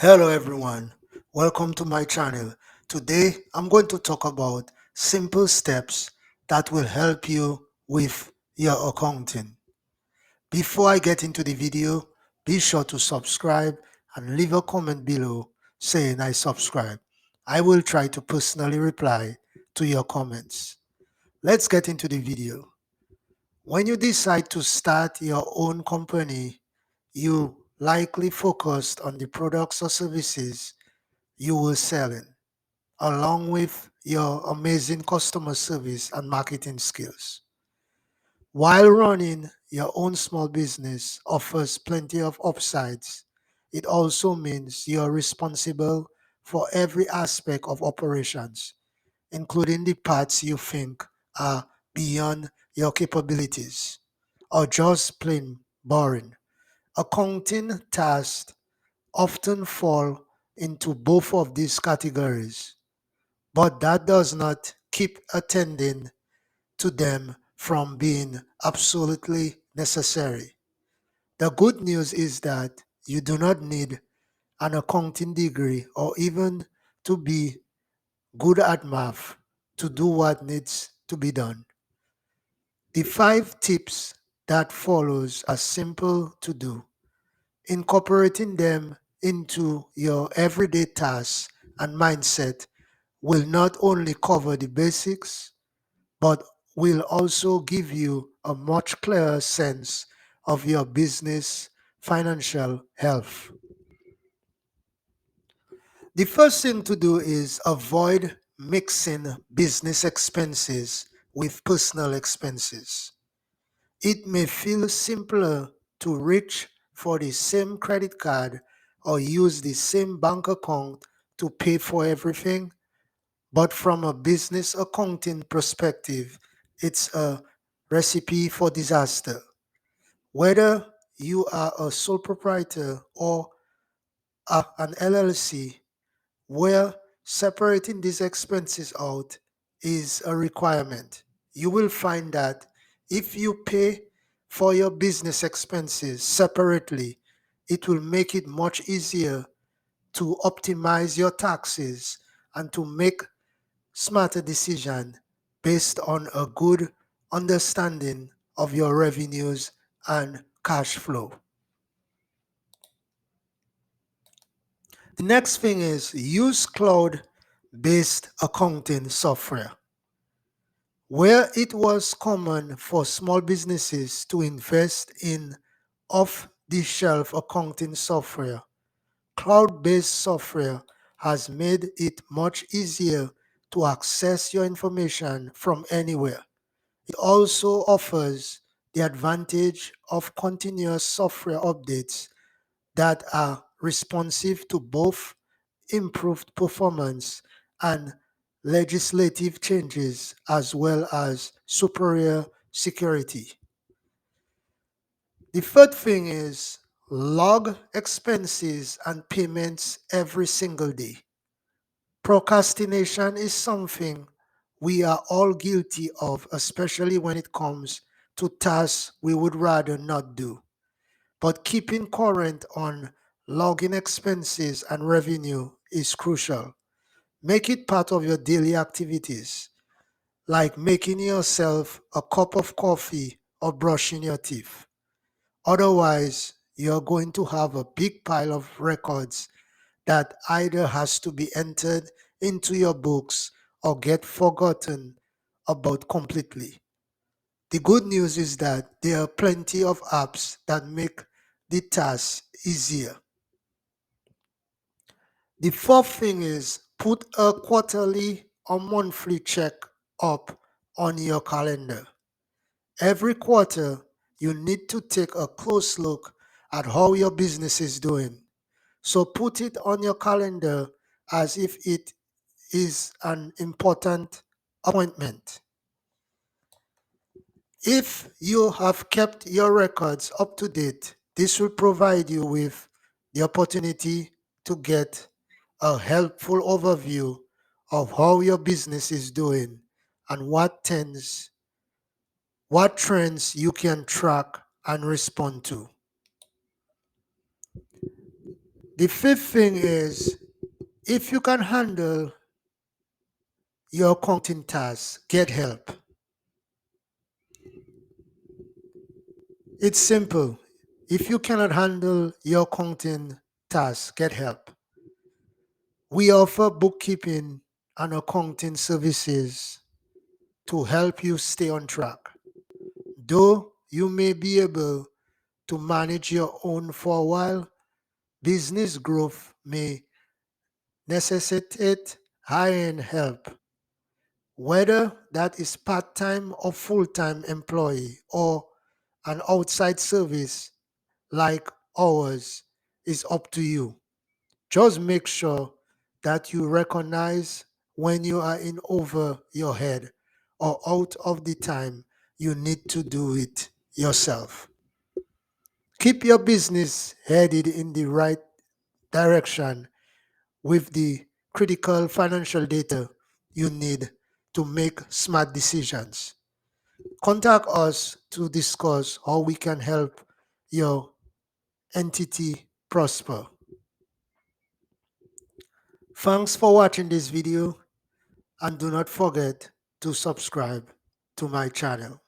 Hello everyone, welcome to my channel. Today I'm going to talk about simple steps that will help you with your accounting. Before I get into the video, be sure to subscribe and leave a comment below saying I subscribe. I will try to personally reply to your comments. Let's get into the video. When you decide to start your own company, you likely focused on the products or services you will sell in, along with your amazing customer service and marketing skills. While running your own small business offers plenty of upsides, it also means you're responsible for every aspect of operations, including the parts you think are beyond your capabilities or just plain boring. Accounting tasks often fall into both of these categories, but that does not keep attending to them from being absolutely necessary. The good news is that you do not need an accounting degree or even to be good at math to do what needs to be done. The 5 tips that follows are simple to do. Incorporating them into your everyday tasks and mindset will not only cover the basics, but will also give you a much clearer sense of your business financial health. The first thing to do is avoid mixing business expenses with personal expenses. It may feel simpler to reach for the same credit card or use the same bank account to pay for everything, but from a business accounting perspective, it's a recipe for disaster. Whether you are a sole proprietor or an LLC, where separating these expenses out is a requirement. You will find that if you pay for your business expenses separately, it will make it much easier to optimize your taxes and to make smarter decisions based on a good understanding of your revenues and cash flow. The next thing is use cloud-based accounting software. Where it was common for small businesses to invest in off-the-shelf accounting software, cloud-based software has made it much easier to access your information from anywhere. It also offers the advantage of continuous software updates that are responsive to both improved performance and legislative changes, as well as superior security. The third thing is log expenses and payments every single day. Procrastination is something we are all guilty of, especially when it comes to tasks we would rather not do. But keeping current on logging expenses and revenue is crucial. Make it part of your daily activities, like making yourself a cup of coffee or brushing your teeth. Otherwise, you're going to have a big pile of records that either has to be entered into your books or get forgotten about completely. The good news is that there are plenty of apps that make the task easier. The fourth thing is put a quarterly or monthly check up on your calendar. Every quarter, you need to take a close look at how your business is doing. So put it on your calendar as if it is an important appointment. If you have kept your records up to date, this will provide you with the opportunity to get a helpful overview of how your business is doing and what trends you can track and respond to. The fifth thing is, if you can handle your accounting tasks, get help. It's simple. If you cannot handle your accounting tasks, get help. We offer bookkeeping and accounting services to help you stay on track. Though you may be able to manage your own for a while, business growth may necessitate hiring help. Whether that is part-time or full-time employee or an outside service like ours is up to you. Just make sure that you recognize when you are in over your head or out of the time you need to do it yourself. Keep your business headed in the right direction with the critical financial data you need to make smart decisions. Contact us to discuss how we can help your entity prosper. Thanks for watching this video, and do not forget to subscribe to my channel.